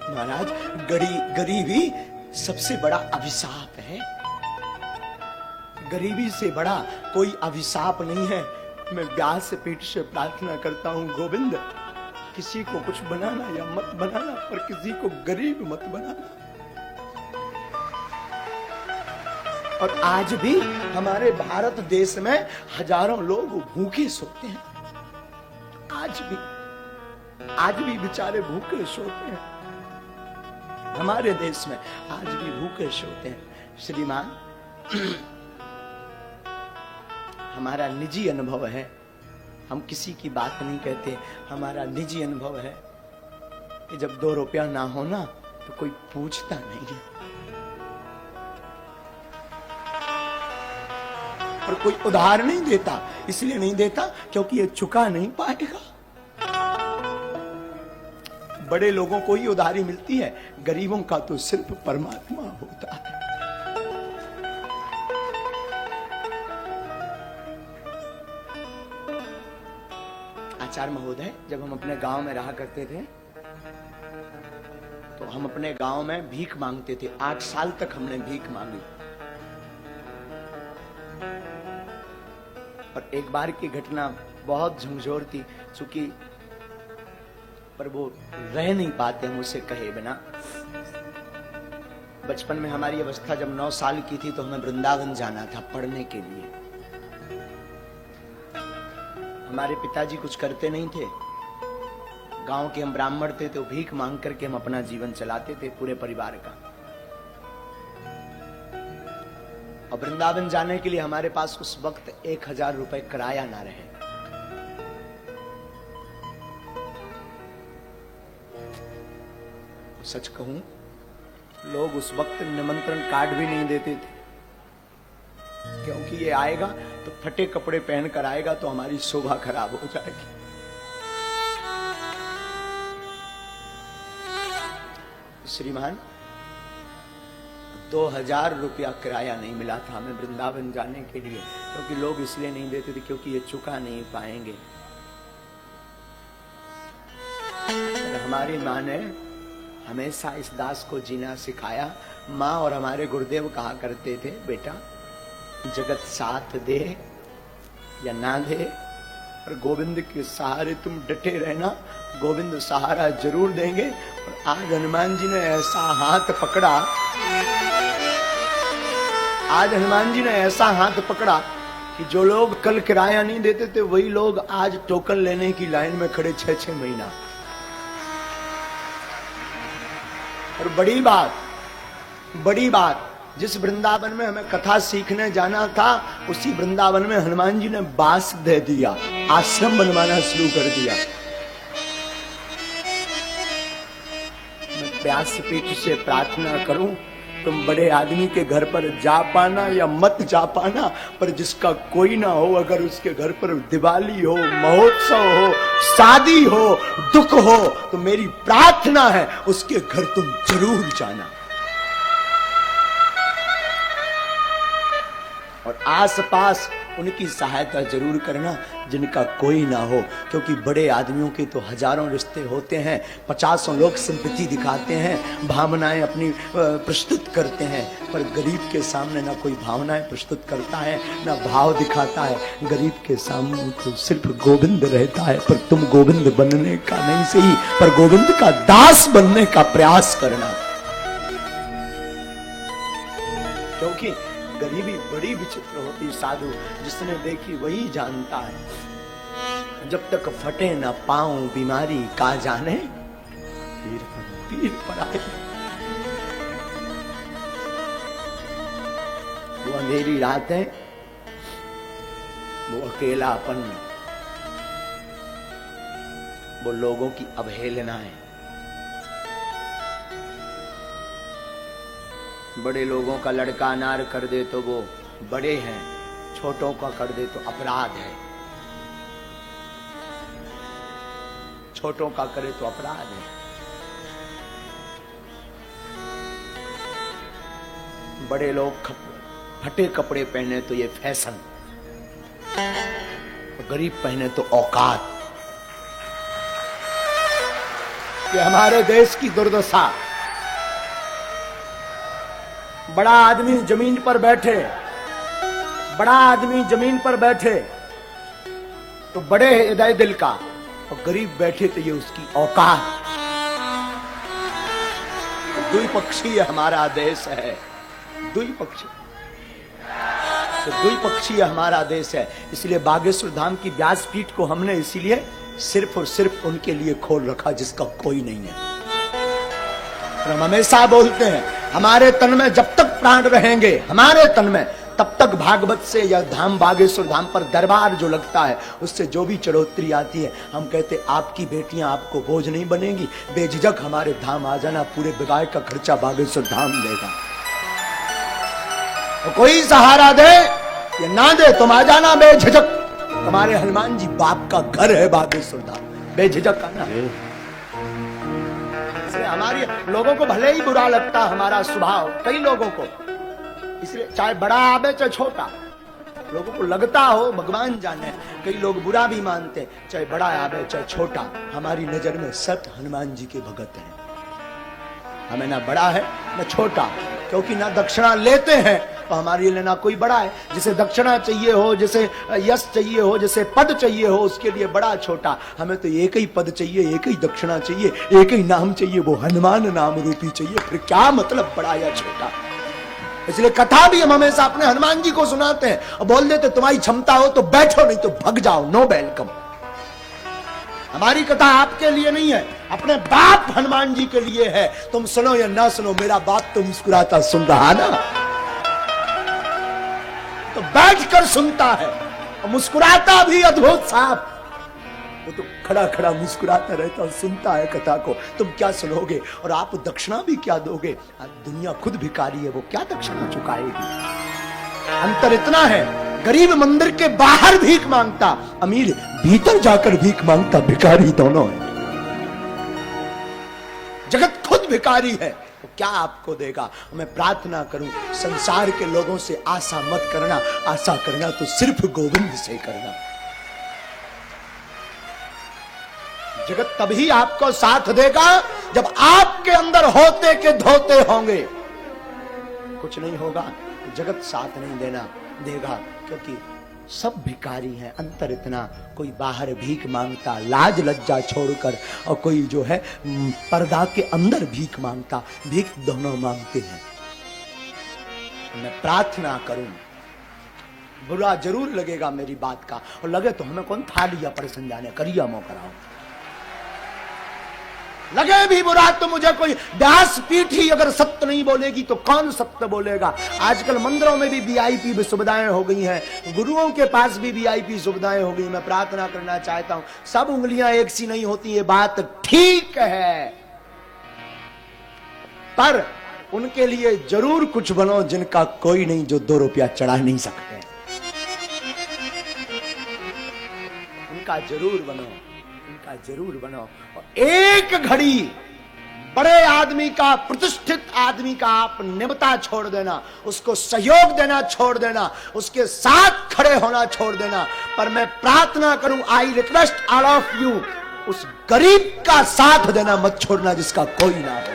महाराज, गरीबी सबसे बड़ा अभिशाप है। गरीबी से बड़ा कोई अभिशाप नहीं है। मैं व्यास पीठ से प्रार्थना करता हूं, गोविंद, किसी को कुछ बनाना या मत बनाना, पर किसी को गरीब मत बनाना। और आज भी हमारे भारत देश में हजारों लोग भूखे सोते हैं। आज भी बेचारे भूखे सोते हैं। हमारे देश में आज भी भूखे सोते हैं। श्रीमान, हमारा निजी अनुभव है, हम किसी की बात नहीं कहते, हमारा निजी अनुभव है कि जब 2 रुपया ना हो ना तो कोई पूछता नहीं है, और कोई उधार नहीं देता। इसलिए नहीं देता क्योंकि ये चुका नहीं पाएगा। बड़े लोगों को ही उधारी मिलती है, गरीबों का तो सिर्फ परमात्मा होता है। आचार्य महोदय, जब हम अपने गांव में रहा करते थे तो हम अपने गांव में भीख मांगते थे। 8 साल तक हमने भीख मांगी। और एक बार की घटना बहुत झंझोर थी, चूंकि पर वो रह नहीं पाते हम उसे कहे बिना। बचपन में हमारी अवस्था जब 9 साल की थी तो हमें वृंदावन जाना था पढ़ने के लिए। हमारे पिताजी कुछ करते नहीं थे, गांव के हम ब्राह्मण थे, तो भीख मांग करके हम अपना जीवन चलाते थे पूरे परिवार का। और वृंदावन जाने के लिए हमारे पास उस वक्त 1000 रुपए किराया ना रहे। सच कहूं, लोग उस वक्त निमंत्रण कार्ड भी नहीं देते थे, क्योंकि ये आएगा तो फटे कपड़े पहन कर आएगा तो हमारी शोभा खराब हो जाएगी। श्रीमान, 2000 रुपया किराया नहीं मिला था हमें वृंदावन जाने के लिए, क्योंकि लोग इसलिए नहीं देते थे क्योंकि ये चुका नहीं पाएंगे। हमारी माँ ने हमेशा इस दास को जीना सिखाया। माँ और हमारे गुरुदेव कहा करते थे, बेटा जगत साथ दे या ना दे, पर गोविंद के सहारे तुम डटे रहना, गोविंद सहारा जरूर देंगे। और आज हनुमान जी ने ऐसा हाथ पकड़ा, आज हनुमान जी ने ऐसा हाथ पकड़ा कि जो लोग कल किराया नहीं देते थे वही लोग आज टोकन लेने की लाइन में खड़े 6-6 महीना। और बड़ी बात, जिस वृंदावन में हमें कथा सीखने जाना था उसी वृंदावन में हनुमान जी ने बास दे दिया, आश्रम बनवाना शुरू कर दिया। मैं व्यासपीठ से प्रार्थना करूं, तुम बड़े आदमी के घर पर जा पाना या मत जा पाना, पर जिसका कोई ना हो, अगर उसके घर पर दिवाली हो, महोत्सव हो, शादी हो, दुख हो, तो मेरी प्रार्थना है उसके घर तुम जरूर जाना। और आसपास उनकी सहायता जरूर करना जिनका कोई ना हो, क्योंकि बड़े आदमियों के तो हजारों रिश्ते होते हैं, 50 लोग सिंपैथी दिखाते हैं, भावनाएं अपनी प्रस्तुत करते हैं, पर गरीब के सामने ना कोई भावनाएं प्रस्तुत करता है ना भाव दिखाता है। गरीब के सामने तो सिर्फ गोविंद रहता है। पर तुम गोविंद बनने का नहीं सही, पर गोविंद का दास बनने का प्रयास करना, क्योंकि गरीबी बड़ी विचित्र होती। साधु जिसने देखी वही जानता है। जब तक फटे न पाऊं बीमारी का जाने, पीर पर आए। वो अंधेरी रातें, वो अकेलापन, वो लोगों की अवहेलनाएं। बड़े लोगों का लड़का अनार कर दे तो वो बड़े हैं, छोटों का कर दे तो अपराध है, छोटों का करे तो अपराध है। बड़े लोग फटे कपड़े पहने तो ये फैशन, गरीब पहने तो औकात। कि हमारे देश की दुर्दशा, बड़ा आदमी जमीन पर बैठे, बड़ा आदमी जमीन पर बैठे तो बड़े हृदय दिल का, और गरीब बैठे तो ये उसकी औकात। द्विपक्षीय हमारा देश है, द्विपक्षीय, तो द्विपक्षीय हमारा देश है। इसलिए बागेश्वर धाम की व्यासपीठ को हमने इसीलिए सिर्फ और सिर्फ उनके लिए खोल रखा जिसका कोई नहीं है। हम हमेशा बोलते हैं हमारे तन में जब तक प्राण रहेंगे, हमारे तन में, तब तक भागवत से या धाम बागेश्वर धाम पर दरबार जो लगता है उससे जो भी चढ़ोतरी आती है, हम कहते आपकी बेटियां आपको बोझ नहीं बनेगी, बेझिझक हमारे धाम आ जाना, पूरे विवाह का खर्चा बागेश्वर धाम देगा। तो कोई सहारा दे या ना दे, तुम आ जाना बेझिझक, तुम्हारे हनुमान जी बाप का घर है बागेश्वर धाम, बेझिझक आना। इसलिए हमारी लोगों को भले ही बुरा लगता हमारा स्वभाव, कई लोगों को, इसलिए चाहे बड़ा आवे चाहे छोटा, लोगों को लगता हो, भगवान जाने, कई लोग बुरा भी मानते, चाहे बड़ा आवे चाहे छोटा, हमारी नजर में सब हनुमान जी के भगत हैं। हमें ना बड़ा है ना छोटा, क्योंकि ना दक्षिणा लेते हैं तो हमारे लिए ना कोई बड़ा है। जिसे दक्षिणा चाहिए हो, जिसे यश चाहिए हो, जिसे पद चाहिए हो, उसके लिए बड़ा छोटा। हमें तो एक ही पद चाहिए, एक ही दक्षिणा चाहिए, एक ही नाम चाहिए, वो हनुमान नाम रूपी चाहिए। फिर क्या मतलब बड़ा या छोटा। इसलिए कथा भी हम हमेशा अपने हनुमान जी को सुनाते हैं और बोल देते तुम्हारी क्षमता हो तो बैठो, नहीं तो भग जाओ, नो वेलकम। हमारी कथा आपके लिए नहीं है, अपने बाप हनुमान जी के लिए है। तुम सुनो या ना सुनो, मेरा बाप तो मुस्कुराता सुन रहा ना, तो बैठकर सुनता है और मुस्कुराता भी अद्भुत साहब। वो तो खड़ा खड़ा मुस्कुराता रहता और सुनता है कथा को। तुम क्या सुनोगे और आप दक्षिणा भी क्या दोगे? दुनिया खुद भिखारी है, वो क्या दक्षिणा चुकाएगी? अंतर इतना है, गरीब मंदिर के बाहर भीख मांगता, अमीर भीतर जाकर भीख मांगता, भिखारी दोनों है। जगत खुद भिखारी है, तो क्या आपको देगा? मैं प्रार्थना करूं संसार के लोगों से आशा मत करना, आशा करना तो सिर्फ गोविंद से करना। जगत तभी आपको साथ देगा जब आपके अंदर होते के धोते होंगे। कुछ नहीं होगा तो जगत साथ नहीं देगा, क्योंकि सब भिखारी हैं। अंतर इतना, कोई बाहर भीख मांगता लाज लज्जा छोड़कर, और कोई जो है पर्दा के अंदर भीख मांगता, भीख दोनों मांगते हैं। मैं प्रार्थना करूं, बुरा जरूर लगेगा मेरी बात का, और लगे तो हमें कौन था लिया परेशान जाने, करिया मो कराओ। लगे भी बुरा तो मुझे कोई व्यासपीठ ही अगर सत्य नहीं बोलेगी तो कौन सत्य बोलेगा? आजकल मंदिरों में भी वीआईपी सुविधाएं हो गई हैं, गुरुओं के पास भी वीआईपी सुविधाएं हो गई। मैं प्रार्थना करना चाहता हूं, सब उंगलियां एक सी नहीं होती, ये बात ठीक है, पर उनके लिए जरूर कुछ बनो जिनका कोई नहीं, जो 2 रुपया चढ़ा नहीं सकते, उनका जरूर बनो, उनका जरूर बनो। और एक घड़ी बड़े आदमी का, प्रतिष्ठित आदमी का आप निमता छोड़ देना, उसको सहयोग देना छोड़ देना, उसके साथ खड़े होना छोड़ देना। पर मैं प्रार्थना करूं, I request all of you, उस गरीब का साथ देना मत छोड़ना जिसका कोई ना हो।